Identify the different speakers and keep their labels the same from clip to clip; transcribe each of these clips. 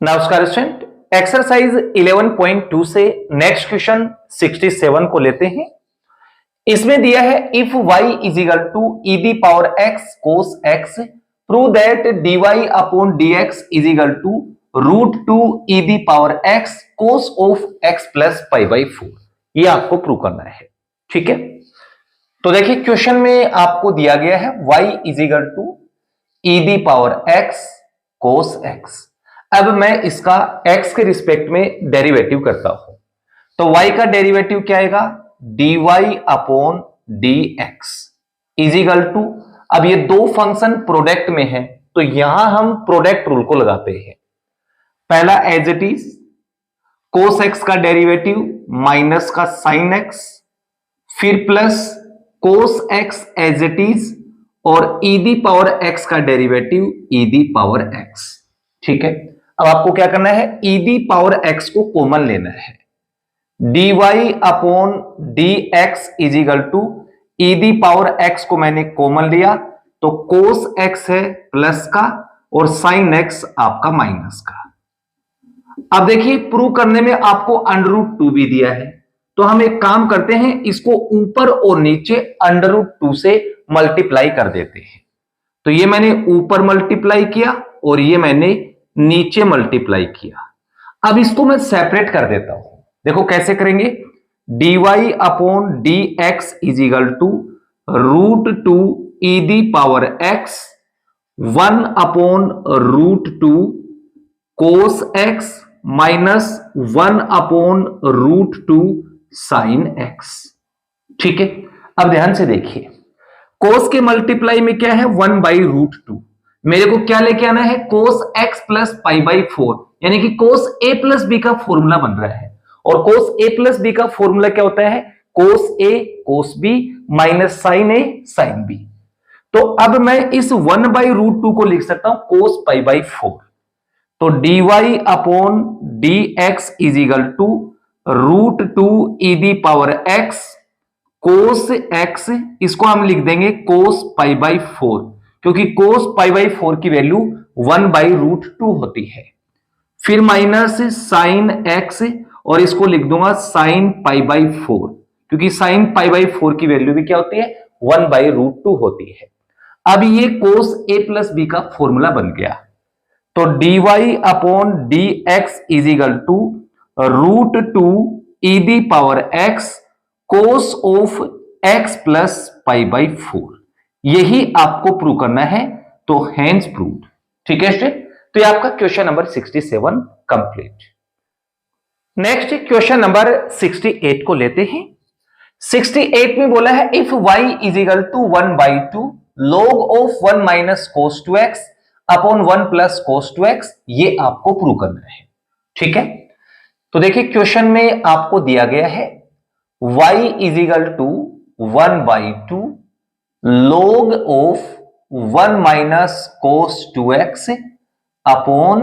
Speaker 1: नमस्कार student, exercise 11.2 से next question 67 को लेते हैं। इसमें दिया है if y is equal to e the power x cos x prove that dy upon dx is equal to root two e the power x cos of x plus pi by 4। ये आपको prove करना है। ठीक है, तो देखिए question में आपको दिया गया है y is equal to e the power x cos x। अब मैं इसका x के रिस्पेक्ट में डेरिवेटिव करता हूं, तो y का डेरिवेटिव क्या आएगा, dy upon dx is equal to, अब ये दो फंक्शन प्रोडक्ट में है तो यहां हम प्रोडक्ट रूल को लगाते हैं। पहला as it is cos x का डेरिवेटिव माइनस का साइन x, फिर plus cos x as it is और ई दी पावर x का derivative e the power x। ठीक है, अब आपको क्या करना है, ई दी पावर x को कॉमन लेना है। dy upon dx is equal to e the power x को मैंने कॉमन लिया तो कोस x है प्लस का और साइन x आपका माइनस का। अब देखिए प्रूव करने में आपको अंडर रूट 2 भी दिया है, तो हम एक काम करते हैं, इसको ऊपर और नीचे अंडर रूट 2 से मल्टीप्लाई कर देते हैं। तो ये मैंने ऊपर मल्टीप्लाई किया और ये मैंने नीचे मल्टीप्लाई किया। अब इसको मैं सेपरेट कर देता हूं, देखो कैसे करेंगे, dy upon dx is equal to root two e the power x 1 upon root two cos x minus 1 upon root two sine x। ठीक है, अब ध्यान से देखिए, कोस के मल्टीप्लाई में क्या है 1 बाई रूट टू, मेरे को क्या लेके आना है cos x plus pi by 4, यानी कि कोस a प्लस बी का फॉर्मूला बन रहा है। और कोस a प्लस बी का फॉर्मूला क्या होता है, cos a cos b minus sine a sine b। तो अब मैं इस 1 बाई रूट टू को लिख सकता हूं कोस पाई बाई 4। तो dy upon dx is equal to root two e the power x cos x, इसको हम लिख देंगे कोस पाई बाई 4, क्योंकि कोस पाई बाई 4 की वैल्यू 1 बाई रूट 2 होती है। फिर माइनस साइन x और इसको लिख दूंगा साइन पाई बाई 4, क्योंकि साइन पाई बाई 4 की वैल्यू भी क्या होती है 1 बाई रूट 2 होती है। अब ये कोस a प्लस बी का फॉर्मूला बन गया, तो dy upon dx is equal to root two e the power x cos of x plus pi by 4। यही आपको प्रूव करना है, तो हैंस प्रूव्ड। ठीक है स्टूडेंट, तो ये आपका question number 67 complete. Next question number 68 को लेते हैं। 68 में बोला है if y is equal to 1 by 2 log of 1 minus cos 2x upon 1 plus cos 2x, ये आपको प्रूव करना है। ठीक है, तो देखिए क्वेश्चन में आपको दिया गया है y is equal to 1 by 2 log of 1 minus cos 2x upon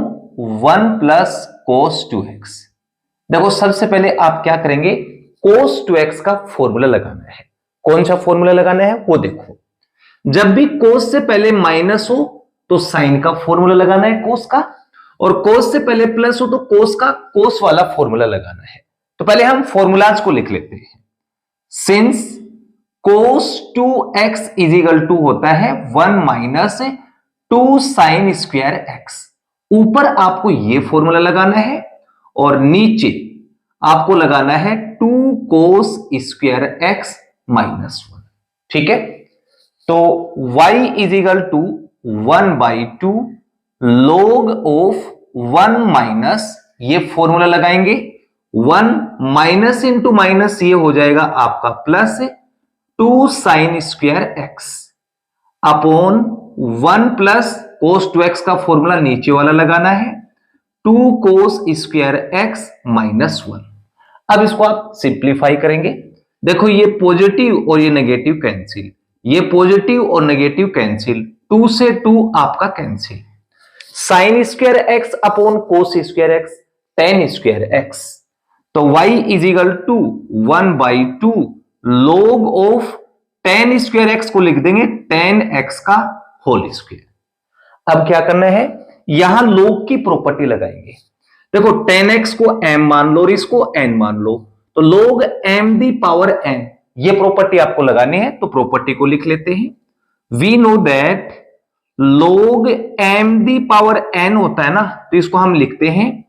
Speaker 1: 1 plus cos 2x। देखो सबसे पहले आप क्या करेंगे, कोस 2x का फॉर्मूला लगाना है। कौन सा फॉर्मूला लगाना है वो देखो, जब भी कोस से पहले माइनस हो तो साइन का फॉर्मूला लगाना है कोस का, और कोस से पहले प्लस हो तो कोस का कोस वाला फॉर्मूला लगाना है। तो पहले हम फॉर्मूलाज को लिख लेते हैं। Since cos 2x is equal to होता है 1 माइनस 2 साइन स्क्वायर x, ऊपर आपको ये फॉर्मूला लगाना है और नीचे आपको लगाना है 2 कोस स्क्वायर x माइनस 1। ठीक है, तो y is equal to 1 by 2 log of 1 minus, ये फॉर्मूला लगाएंगे 1 माइनस इंटू माइनस ये हो जाएगा आपका plus 2 sine square x upon 1 plus cos 2x का फॉर्मूला नीचे वाला लगाना है 2 कोस स्क्वायर x माइनस 1। अब इसको आप सिंप्लीफाई करेंगे, देखो ये पॉजिटिव और ये नेगेटिव कैंसिल, ये पॉजिटिव और नेगेटिव कैंसिल, 2 से 2 आपका cancel, sine square x upon cos square x tan square x। तो y is equal to 1 by 2 log of tan square x को लिख देंगे tan x का होल स्क्वायर। अब क्या करना है, यहां log की प्रॉपर्टी लगाएंगे। देखो 10x को m मान लो और इसको n मान लो, तो log m the power n, ये प्रॉपर्टी आपको लगानी है, तो प्रॉपर्टी को लिख लेते हैं। We know that log m the power n होता है ना, तो इसको हम लिखते हैं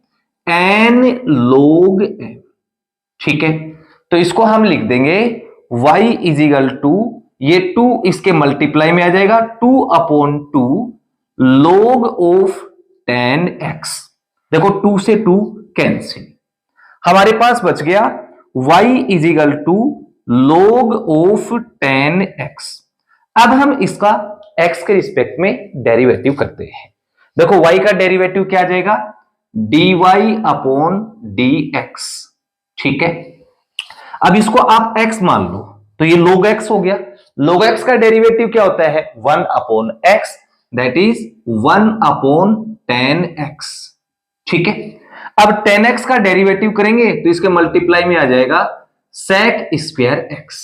Speaker 1: n log m। ठीक है, तो इसको हम लिख देंगे y इज इक्वल टू, ये 2 इसके मल्टीप्लाई में आ जाएगा, 2/2 log ऑफ 10x। देखो 2 से 2 कैंसिल, हमारे पास बच गया y is equal to log of 10x। अब हम इसका x के रिस्पेक्ट में डेरिवेटिव करते हैं। देखो y का डेरिवेटिव क्या आ जाएगा, dy/dx। ठीक है, अब इसको आप x मान लो, तो ये log x हो गया। log x का डेरिवेटिव क्या होता है, 1/x, दैट इज 1/10x। ठीक है, अब 10x का डेरिवेटिव करेंगे तो इसके मल्टीप्लाई में आ जाएगा sec स्क्वायर x।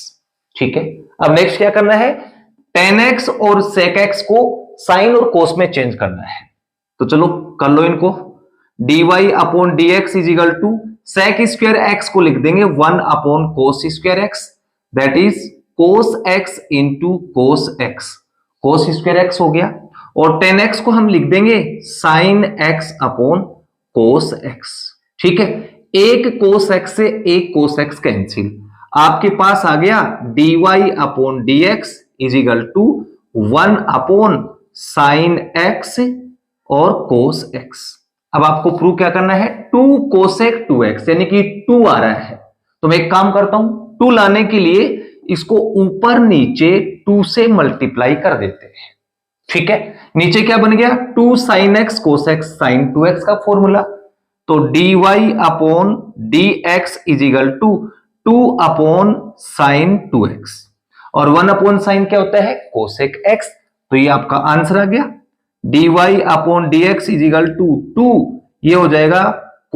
Speaker 1: ठीक है, अब नेक्स्ट क्या करना है, 10x और sec x को साइन और कोस में चेंज करना है, तो चलो कर लो इनको। dy/dx is equal to sec square x को लिख देंगे 1/cos square x, that is cos x into cos x, cos square x हो गया। और 10x को हम लिख देंगे sin x upon cos x। ठीक है, एक cos x से एक cos x कैंसिल, आपके पास आ गया dy/dx is equal to 1/sin x और cos x। अब आपको प्रूव क्या करना है, 2 cosec 2x, यानी कि 2 आ रहा है, तो मैं एक काम करता हूं, 2 लाने के लिए इसको ऊपर नीचे 2 से मल्टीप्लाई कर देते हैं। ठीक है, नीचे क्या बन गया, 2 sin x cos x sin 2x का फॉर्मूला, तो dy/dx is equal to 2/sin 2x, और 1/sin क्या होता है, cosec x, तो ये आपका आंसर आ गया। dy/dx इज इक्वल टू 2, ये हो जाएगा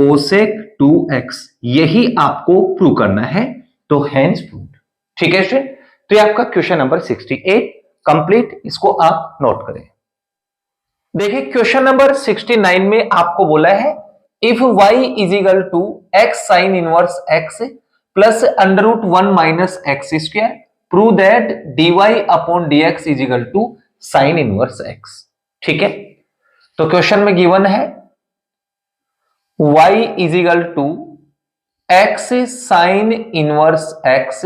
Speaker 1: cosec 2x, यही आपको प्रूव करना है, तो हेंस प्रूव्ड। ठीक है स्टूडेंट, तो ये आपका क्वेश्चन नंबर 68 कंप्लीट, इसको आप नोट करें। देखिए क्वेश्चन नंबर 69 में आपको बोला है if y is equal to x sine inverse x plus √1 minus x square, prove that dy/dx is equal to sine inverse x। ठीक है, तो क्वेश्चन में गिवन है y is equal to x sine inverse x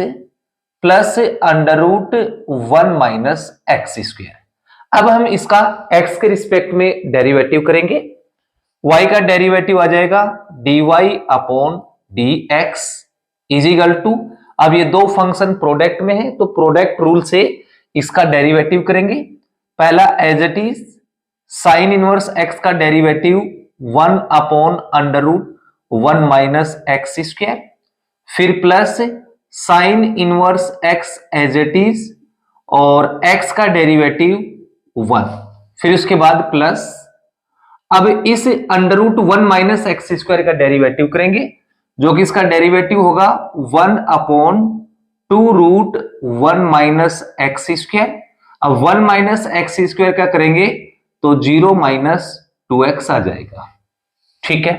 Speaker 1: plus √1 minus x square. अब हम इसका x के respect में डेरिवेटिव करेंगे, y का डेरिवेटिव आ जाएगा dy/dx इज इक्वल टू, अब ये दो फंक्शन प्रोडक्ट में है, तो प्रोडक्ट रूल से इसका डेरिवेटिव करेंगे। पहला as it is sine inverse x का डेरिवेटिव 1/√1 माइनस एक्स स्क्वायर, फिर plus sine inverse x as it is और x का डेरिवेटिव 1, फिर उसके बाद प्लस, अब इस √1 माइनस एक्स स्क्वायर का डेरिवेटिव करेंगे, जो कि इसका डेरिवेटिव होगा 1/2√1 माइनस एक्स स्क्वायर। अब 1 माइनस एक्स स्क्वायर का करेंगे तो 0 माइनस 2x आ जाएगा। ठीक है,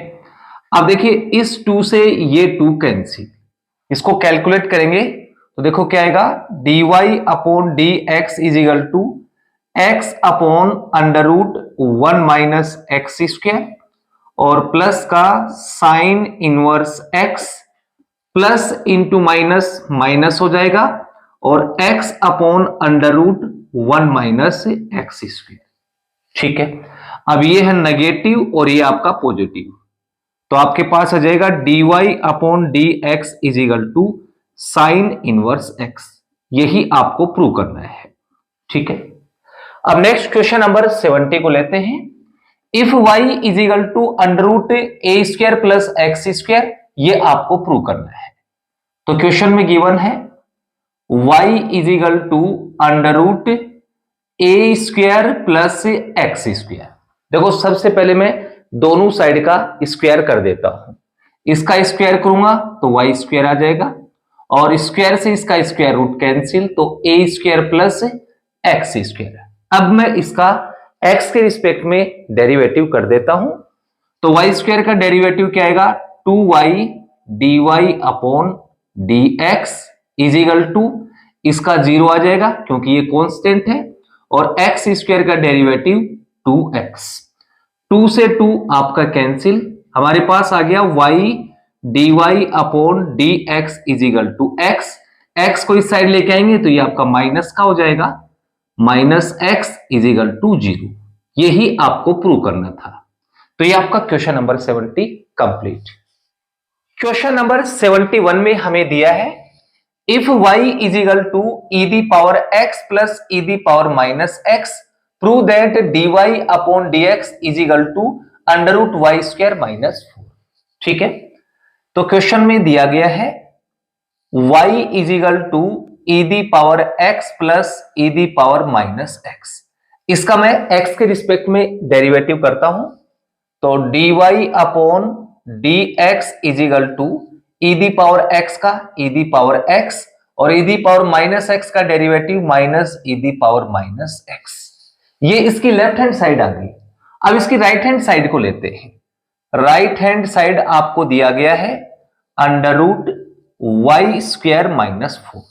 Speaker 1: अब देखिए इस 2 से ये 2 कैंसिल, इसको कैलकुलेट करेंगे तो देखो क्या आएगा, dy/dx is equal to x/√1 minus x square और प्लस का sine inverse x plus into minus minus हो जाएगा और x/√1 माइनस एक्स स्क्वायर। ठीक है, अब ये है नेगेटिव और ये आपका पॉजिटिव, तो आपके पास आ जाएगा dy/dx is equal to sine inverse x, यही आपको प्रूव करना है। ठीक है, अब नेक्स्ट क्वेश्चन नंबर 70 को लेते हैं। If y is equal to √a² plus x square, ये आपको प्रूव करना है। तो क्वेश्चन में गिवन है y is equal to √a² plus x square. देखो सबसे पहले मैं दोनों साइड का स्क्वायर कर देता हूं, इसका स्क्वायर करूंगा तो y स्क्वायर आ जाएगा और स्क्वायर से इसका स्क्वायर रूट कैंसिल, तो a² प्लस एक्स स्क्वायर। अब मैं इसका x के रिस्पेक्ट में डेरिवेटिव कर देता हूं, तो वाई स्क्वायर का डेरिवेटिव क्या आएगा 2y dy upon dx is equal to, इसका 0 आ जाएगा क्योंकि ये कांस्टेंट है, और x स्क्वायर का डेरिवेटिव 2x, 2 से 2 आपका कैंसिल, हमारे पास आ गया y dy upon dx is equal to x को इस साइड लेके आएंगे तो ये आपका माइनस का हो जाएगा, minus x is equal to 0। यही आपको प्रूव करना था। तो ये आपका question number 70 complete. Question number 71 में हमें दिया है if y is equal to e the power x plus e the power minus x, prove that dy upon dx is equal to under root y square minus 4। ठीक है, तो question में दिया गया है y is equal to e the power x plus e the power minus x, इसका मैं x के रिस्पेक्ट में डेरिवेटिव करता हूं, तो dy upon dx is equal to e the power x का e दी पावर x और e the power minus x का derivative minus e the power minus x। ये इसकी लेफ्ट हैंड साइड आ गई। अब इसकी राइट हैंड साइड को लेते हैं। राइट हैंड साइड आपको दिया गया है under root y square minus 4।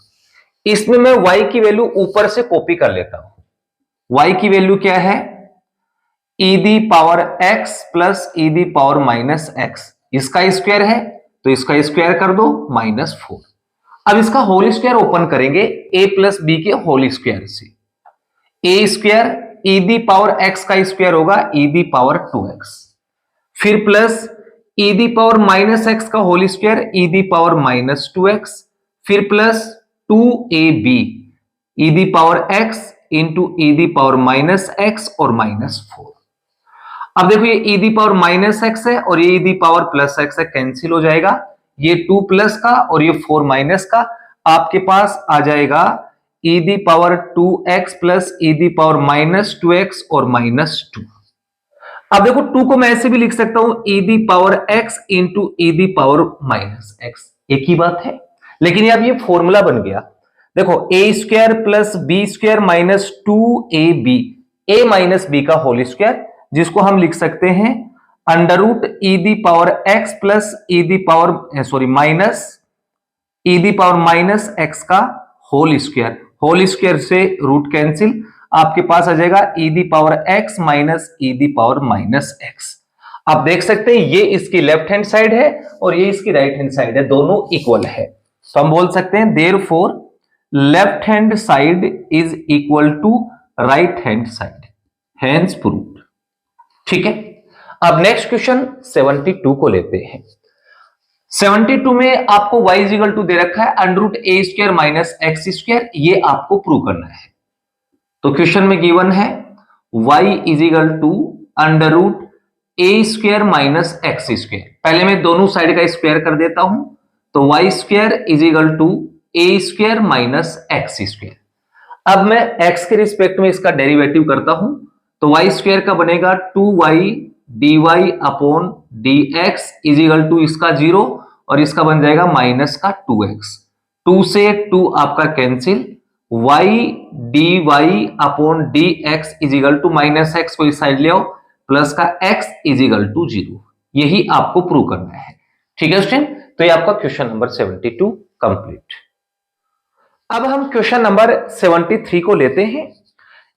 Speaker 1: इसमें मैं y की वैल्यू ऊपर से कॉपी कर लेता हूं। y की वैल्यू क्या है e the power x plus e the power minus x, इसका स्क्वायर है तो इसका स्क्वायर कर दो माइनस 4। अब इसका होल स्क्वायर ओपन करेंगे a प्लस बी के होल स्क्वायर से, a square e the power x का स्क्वायर होगा e दी पावर 2x, फिर plus e the power minus x का whole square e the power minus 2x, फिर plus 2ab e the power x into e the power minus x और minus 4। अब देखो ये e the power minus x है और ये e the power plus x है, कैंसिल हो जाएगा, ये 2 प्लस का और ये 4 माइनस का, आपके पास आ जाएगा e the power 2x plus e the power minus 2x और माइनस 2। अब देखो 2 को मैं ऐसे भी लिख सकता हूं e the power x into e the power minus x, एक ही बात है, लेकिन ये अब ये फॉर्मूला बन गया। देखो a square plus b square minus 2ab, a minus b का होल स्क्वायर, जिसको हम लिख सकते हैं under root e the power x plus e the power minus e the power minus x का होल स्क्वायर, होल स्क्वायर से root cancel, आपके पास आ जाएगा e the power x minus e the power minus x। आप देख सकते हैं ये इसकी लेफ्ट हैंड साइड है और ये इसकी राइट हैंड साइड है, दोनों इक्वल है, तो हम बोल सकते हैं therefore left hand side is equal to right hand side, hence proved. ठीक है, अब नेक्स्ट क्वेश्चन 72 को लेते हैं। 72 में आपको y इज इक्वल टू दे रखा है under root a square minus x square, ये आपको प्रूव करना है। तो क्वेश्चन में गिवन है y is equal to under root a square minus x square, पहले मैं दोनों साइड का स्क्वायर कर देता हूं, तो y square is equal to a square minus x square. अब मैं x के रिस्पेक्ट में इसका डेरिवेटिव करता हूं, तो y स्क्वायर का बनेगा 2y dy upon dx is equal to इसका 0 और इसका बन जाएगा माइनस का 2x, 2 से 2 आपका cancel, y dy upon dx is equal to minus x को इस साइड ले आओ, प्लस का x इज इक्वल टू 0। यही आपको प्रूव करना है। ठीक है स्टूडेंट, तो ये आपका क्वेश्चन नंबर 72 कंप्लीट। अब हम क्वेश्चन नंबर 73 को लेते हैं।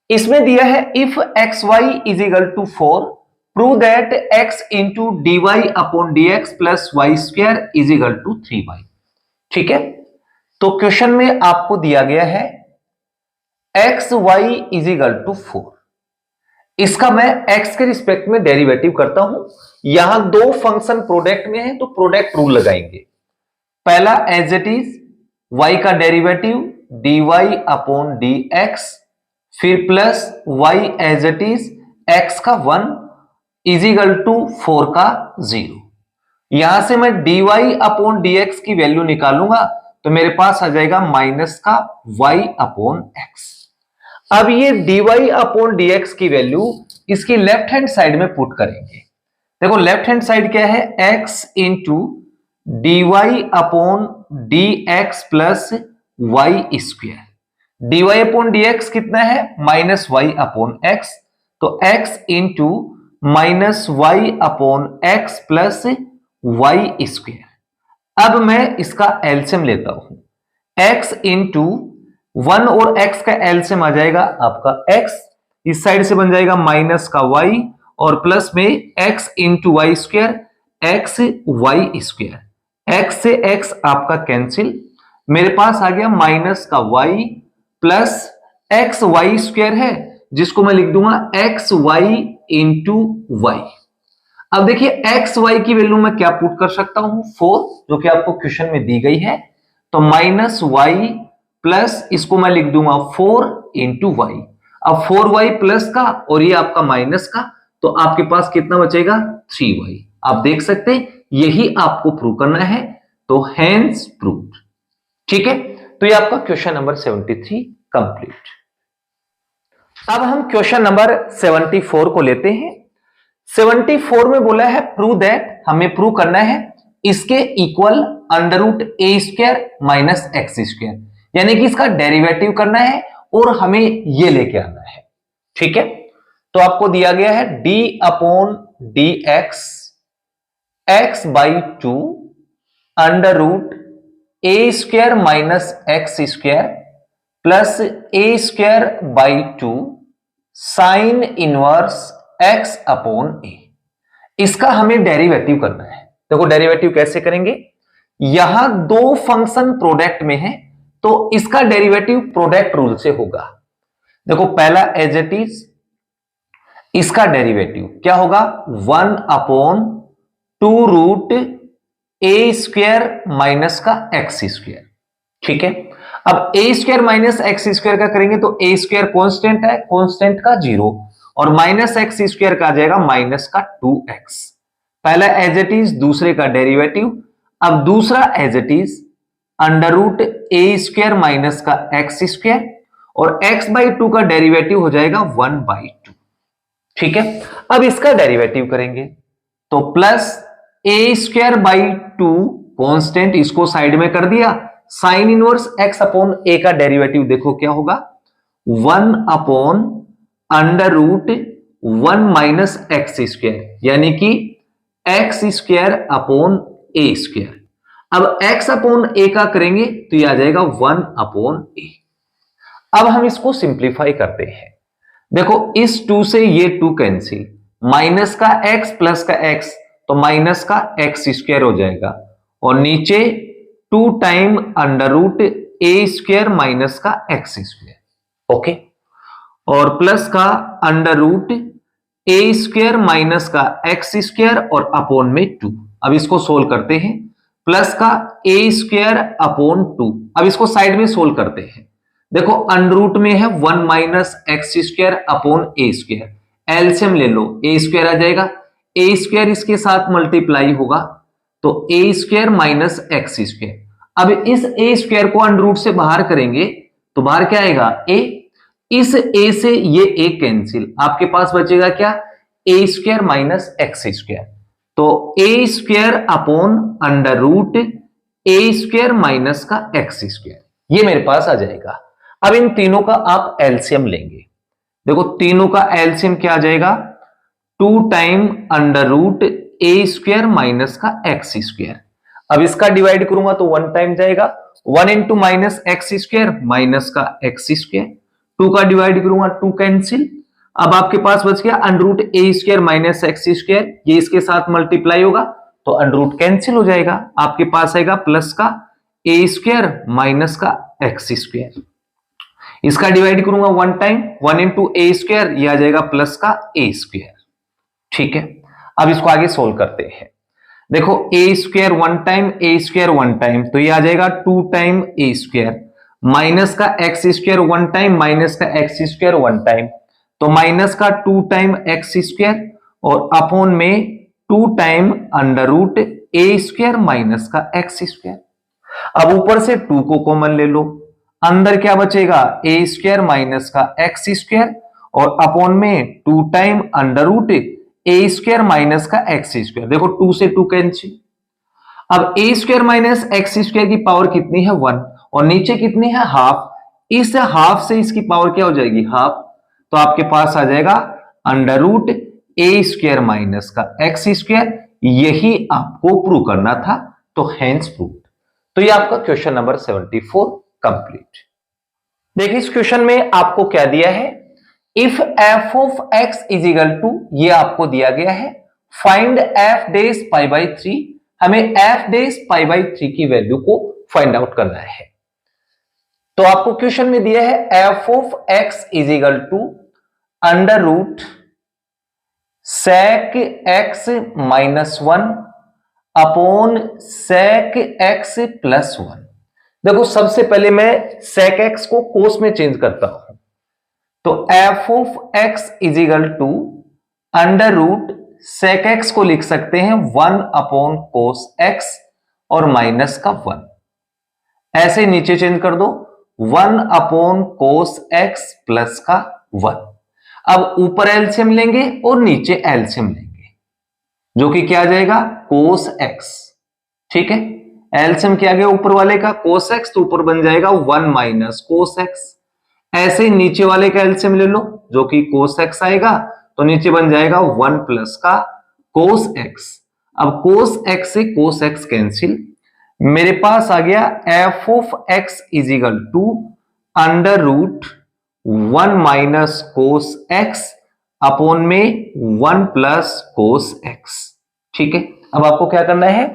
Speaker 1: इसमें दिया है if x y is equal to 4, prove that x into d y upon d x plus y square is equal to 3y। ठीक है, तो क्वेश्चन में आपको दिया गया है x y is equal to 4, इसका मैं x के रिस्पेक्ट में डेरिवेटिव करता हूं। यहां दो फंक्शन प्रोडक्ट में है तो प्रोडक्ट रूल लगाएंगे। पहला एज इट इज y का डेरिवेटिव dy अपॉन dx, फिर plus y as it is x का 1 इज इक्वल टू 4 का 0। यहां से मैं dy अपॉन dx की वैल्यू निकालूंगा तो मेरे पास आ जाएगा माइनस का y अपॉन x। अब ये dy अपॉन dx की वैल्यू इसकी लेफ्ट हैंड साइड में पुट करेंगे। देखो लेफ्ट हैंड साइड क्या है, x into dy upon dx plus y square. dy upon dx कितना है, माइनस y अपॉन x, तो x into minus y upon x plus y square. अब मैं इसका एलसीएम लेता हूं, x इंटू 1 और x का एलसीएम आ जाएगा आपका x, इस साइड से बन जाएगा माइनस का y और प्लस में x into y square, x y square, x से x आपका कैंसिल, मेरे पास आ गया माइनस का y plus x y square है जिसको मैं लिख दूंगा एक्स वाई इंटू वाई। अब देखिए एक्स वाई की वैल्यू मैं क्या पुट कर सकता हूं 4, जो कि आपको क्वेश्चन में दी गई है, तो माइनस वाई प्लस इसको मैं लिख दूंगा 4 इंटू वाई। अब 4y प्लस का और ये आपका माइनस का, तो आपके पास कितना बचेगा 3y। आप देख सकते हैं यही आपको प्रूव करना है, तो हेंस प्रूव्ड। ठीक है, तो ये आपका क्वेश्चन नंबर 73 कंप्लीट। अब हम क्वेश्चन नंबर 74 को लेते हैं। 74 में बोला है प्रूव दैट, हमें प्रूव करना है इसके equal under root a square minus x square, यानी कि इसका डेरिवेटिव करना है और हमें ये लेके आना है। ठीक है, तो आपको दिया गया है d upon d x by 2 under root a square minus x square plus a square by 2 sine inverse x upon a. इसका हमें डेरिवेटिव करना है। देखो डेरिवेटिव कैसे करेंगे, यहां दो फंक्शन प्रोडक्ट में है तो इसका डेरिवेटिव प्रोडक्ट रूल से होगा। देखो पहला एज इट इज, इसका डेरिवेटिव क्या होगा 1 upon 2 root a square minus का एक्स स्क्वायर। ठीक है, अब ए स्क्वायर माइनस एक्स स्क्वायर का करेंगे तो ए स्क्वायर कॉन्स्टेंट है, कॉन्स्टेंट का 0 और माइनस एक्स स्क्वायर का आ जाएगा माइनस का 2x। पहला एज इट इज, दूसरे का डेरिवेटिव। अब दूसरा as it is under root a square minus का एक्स स्क्वायर और x बाई 2 का डेरिवेटिव हो जाएगा 1 बाई 2। ठीक है, अब इसका डेरिवेटिव करेंगे तो plus a square by 2 constant, इसको साइड में कर दिया, sine inverse x upon a का डेरिवेटिव देखो क्या होगा 1 upon under root 1 minus x square, यानी कि x square upon a square. अब x अपॉन ए का करेंगे तो ये आ जाएगा 1 अपॉन ए। अब हम इसको सिंप्लीफाई करते हैं। देखो इस 2 से ये 2 कैंसिल, माइनस का x प्लस का x तो माइनस का एक्स स्क्वायर हो जाएगा और नीचे 2 time under root a square minus का एक्स स्क्वायर। ओके, और प्लस का under root a square minus का एक्स स्क्वायर और अपॉन में 2। अब इसको सोल्व करते हैं, प्लस का ए स्क्वायर अपॉन 2। अब इसको साइड में सोल्व करते हैं। देखो अंडर रूट में है 1 minus x square upon a square, LCM ले लो, ए स्क्वायर आ जाएगा, ए स्क्वायर इसके साथ मल्टीप्लाई होगा तो ए स्क्वायर माइनस एक्स स्क्वायर। अब इस ए स्क्वायर को अंडर रूट से बाहर करेंगे तो बाहर क्या आएगा ए, इस ए से ये ए कैंसिल, आपके पास बचेगा क्या ए स्क्वायर माइनस एक्स स्क्वायर, तो ए square upon under root a square minus का एक्स स्क्वायर, ये मेरे पास आ जाएगा। अब इन तीनों का आप एलसीएम लेंगे। देखो तीनों का एलसीएम क्या आ जाएगा 2 time under root a square minus का एक्स स्क्वायर। अब इसका डिवाइड करूंगा तो 1 टाइम जाएगा, 1 into minus x square minus का एक्स स्क्वायर, 2 का डिवाइड करूंगा 2 कैंसिल। अब आपके पास बच गया under root a square minus x square, ये इसके साथ मल्टीप्लाई होगा तो अंडर रूट कैंसिल हो जाएगा, आपके पास आएगा प्लस का ए स्क्वायर माइनस का एक्स स्क्वायर। इसका डिवाइड करूंगा 1 टाइम, 1 इंटू ए स्क्वायर, ये आ जाएगा प्लस का ए स्क्वायर। ठीक है, अब इसको आगे सोल्व करते हैं। देखो ए स्क्वायर 1 टाइम, ए स्क्वायर 1 टाइम, तो ये आ जाएगा 2 टाइम ए स्क्वायर माइनस का एक्स स्क्वायर 1 टाइम, माइनस का एक्स स्क्वायर 1 टाइम, तो माइनस का 2 टाइम एक्स स्क्वायर और अपॉन में 2 time under root a square minus का एक्स स्क्वायर। अब ऊपर से 2 को कॉमन ले लो, अंदर क्या बचेगा ए स्क्वायर माइनस का एक्स स्क्वायर और अपॉन में 2 time under root a square minus का एक्स स्क्वायर। देखो 2 से 2 कैंसिल, अब ए स्क्वायर माइनस एक्स स्क्वायर की पावर कितनी है 1 और नीचे कितनी है हाफ, इस हाफ से इसकी पावर क्या हो जाएगी हाफ, तो आपके पास आ जाएगा under root a square minus का एक्स स्क्वायर, यही आपको प्रूव करना था, तो हेंस प्रूव्ड। तो ये आपका क्वेश्चन नंबर 74 कंप्लीट। देखिए इस क्वेश्चन में आपको क्या दिया है, if f of x is equal to, ये आपको दिया गया है, find f dash pi by 3, हमें एफ डेज पाई बाई 3 की वैल्यू को फाइंड आउट करना है। तो आपको क्वेश्चन में दिया है f of x is equal to under root sec x minus 1 upon sec x plus 1। देखो सबसे पहले मैं सेक एक्स को कोस में चेंज करता हूं, तो f of x is equal to under root sec x को लिख सकते हैं 1 अपॉन कोस एक्स और माइनस का 1, ऐसे नीचे चेंज कर दो 1 अपॉन कोस एक्स प्लस का 1। अब ऊपर एलसीएम लेंगे और नीचे एलसीएम लेंगे, जो कि क्या आ जाएगा कोस एक्स। ठीक है, एलसीएम क्या गया ऊपर वाले का कोस एक्स, तो ऊपर बन जाएगा 1 माइनस कोस एक्स। ऐसे नीचे वाले का एलसीएम ले लो, जो कि कोस एक्स आएगा, तो नीचे बन जाएगा 1 प्लस का कोस एक्स। अब कोस एक्स से कोस एक्स कैंसिल, मेरे पास आ गया f of x is equal to under root 1 minus cos x upon में 1 प्लस कोस एक्स। ठीक है, अब आपको क्या करना है,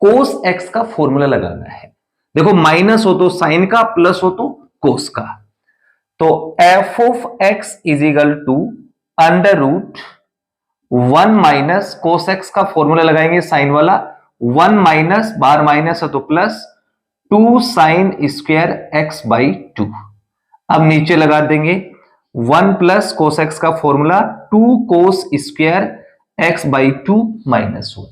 Speaker 1: कोस एक्स का फॉर्मूला लगाना है। देखो माइनस हो तो साइन का, प्लस हो तो कोस का। तो f of x is equal to under root 1 minus cos x का फॉर्मूला लगाएंगे साइन वाला, 1 माइनस बार माइनस है तो plus 2 sine square x by 2। अब नीचे लगा देंगे 1 प्लस कोस एक्स का formula 2 cos square x by 2 minus 1।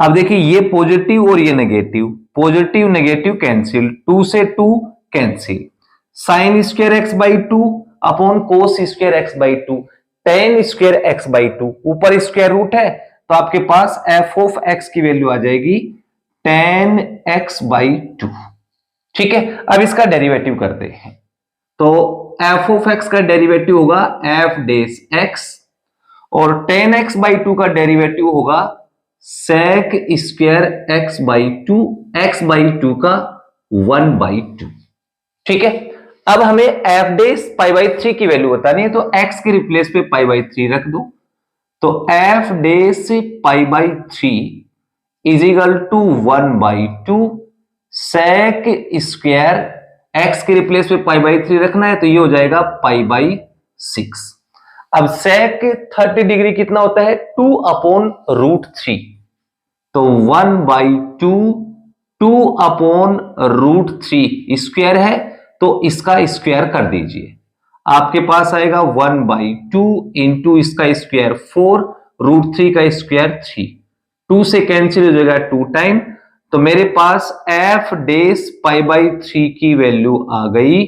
Speaker 1: अब देखिए ये पॉजिटिव और ये नेगेटिव, पॉजिटिव नेगेटिव कैंसिल, 2 से 2 cancel, sine square x by 2 upon cos square x by 2, ten square x by 2, ऊपर स्क्वायर रूट है तो आपके पास एफ ऑफ एक्स की वैल्यू आ जाएगी 10 एक्स बाई 2। ठीक है, अब इसका डेरिवेटिव करते हैं, तो एफ ऑफ एक्स का डेरिवेटिव होगा एफ डेस एक्स और 10 एक्स बाई 2 का डेरिवेटिव होगा sec square x by 2, x by 2 का 1 बाई 2। ठीक है, अब हमें एफ डेस पाई बाई 3 की वैल्यू बतानी है, तो एक्स के रिप्लेस पे पाई बाई 3 रख दो, तो f dash pi by 3 is equal to 1 by 2 sec square, x के रिप्लेस पे पाई बाई 3 रखना है तो ये हो जाएगा पाई बाई 6। अब सेक 30 डिग्री कितना होता है 2 अपॉन रूट 3, तो 1 बाई 2 अपॉन रूट 3 स्क्वायर है तो इसका स्क्वायर कर दीजिए, आपके पास आएगा 1 बाई 2 इंटू इसका स्क्वायर 4, रूट 3 का स्क्वायर 3, 2 से कैंसिल हो जाएगा 2 टाइम, तो मेरे पास एफ डेस पाई बाई 3 की वैल्यू आ गई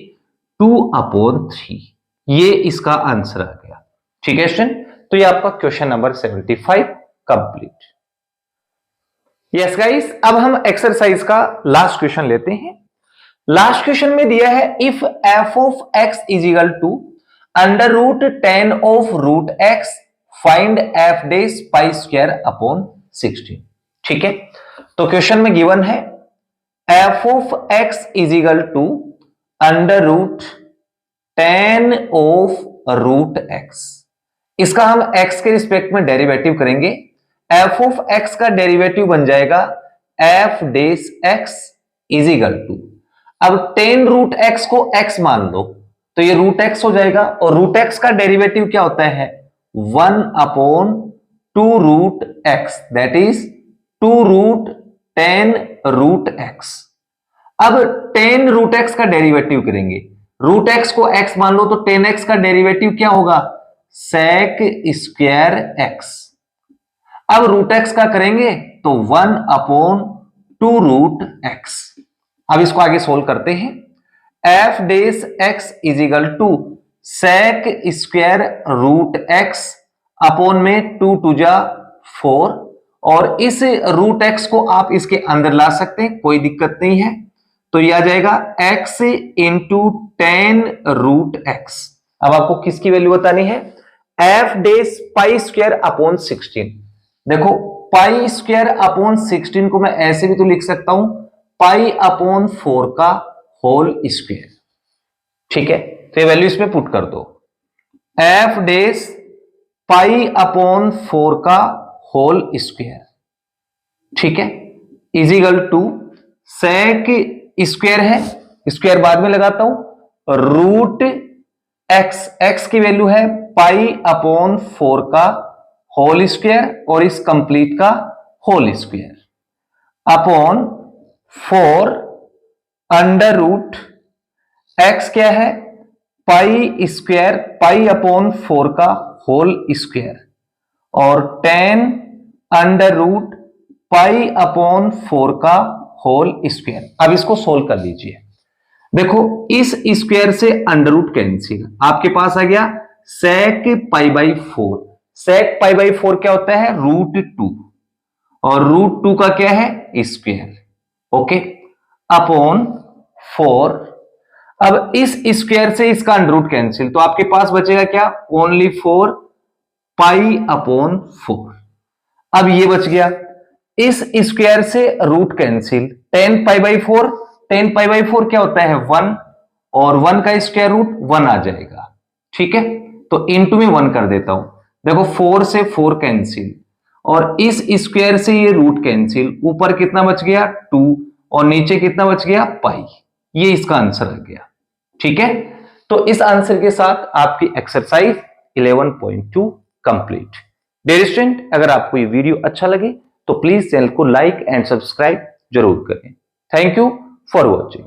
Speaker 1: 2 अपॉन 3। ये इसका आंसर आ गया। ठीक है स्टूडेंट, तो ये आपका question number 75 complete. Yes guys, अब हम एक्सरसाइज का लास्ट क्वेश्चन लेते हैं। लास्ट क्वेश्चन में दिया है if f of x is equal to under root 10 of root x find f dash pi square upon 16। ठीक है, तो क्वेश्चन में गिवन है f of x is equal to under root 10 of root x, इसका हम x के respect में derivative करेंगे। एफ ऑफ एक्स का डेरिवेटिव बन जाएगा f dash x is equal to, अब 10 रूट एक्स को x मान लो तो ये रूट एक्स हो जाएगा, और रूट एक्स का डेरिवेटिव क्या होता है 1 upon 2 root x, that is 2 root 10 root x. अब 10 रूट एक्स का डेरिवेटिव करेंगे, रूट एक्स को x मान लो तो 10x का डेरिवेटिव क्या होगा सेक स्क्वायर एक्स। अब रूट एक्स का करेंगे तो 1 अपॉन 2 रूट एक्स। अब इसको आगे सोल्व करते हैं, f dash x is equal to sec square root x upon में 2 2 जा 4, और इस रूट एक्स को आप इसके अंदर ला सकते हैं, कोई दिक्कत नहीं है, तो यह आ जाएगा x इंटू 10 रूट एक्स। अब आपको किसकी वैल्यू बतानी है F dash pi square upon 16। देखो पाई स्क्वायर अपॉन 16 को मैं ऐसे भी तो लिख सकता हूं, पाई अपॉन 4 का होल स्क्वायर। ठीक है, तो ये वैल्यू इसमें पुट कर दो, एफ डेस पाई अपॉन 4 का होल स्क्वायर। ठीक है, इजिकल टू सेक स्क्वायर है, स्क्वायर बाद में लगाता हूं, रूट एक्स, एक्स की वैल्यू है पाई अपॉन 4 का होल स्क्वायर और इस कंप्लीट का whole square upon 4 under root x क्या है, पाई स्क्वायर, पाई अपॉन 4 का होल स्क्वायर और 10 अंडर रूट पाई अपॉन 4 का होल स्क्वायर। अब इसको सोल्व कर लीजिए। देखो इस स्क्वायर से अंडर रूट कैंसिल, आपके पास आ गया सेक पाई बाई 4। सेक पाई बाई 4 क्या होता है, रूट 2 और रूट 2 का क्या है स्क्वायर। Okay, upon 4। अब इस स्क्वायर से इसका अंडर रूट कैंसिल, तो आपके पास बचेगा क्या, ओनली 4 पाई अपॉन 4। अब ये बच गया, इस स्क्वायर से root cancel, 10 pi by 4, 10 pi by 4 क्या होता है 1 और 1 का स्क्वायर रूट 1 आ जाएगा। ठीक है, तो इनटू में 1 कर देता हूं। देखो 4 से 4 कैंसिल और इस स्क्वायर से ये रूट कैंसिल, ऊपर कितना बच गया 2 और नीचे कितना बच गया पाई। ये इसका आंसर आ गया। ठीक है, तो इस आंसर के साथ आपकी एक्सरसाइज 11.2 कंप्लीट। डियर स्टूडेंट, अगर आपको ये वीडियो अच्छा लगे तो प्लीज चैनल को लाइक एंड सब्सक्राइब जरूर करें। Thank you for watching.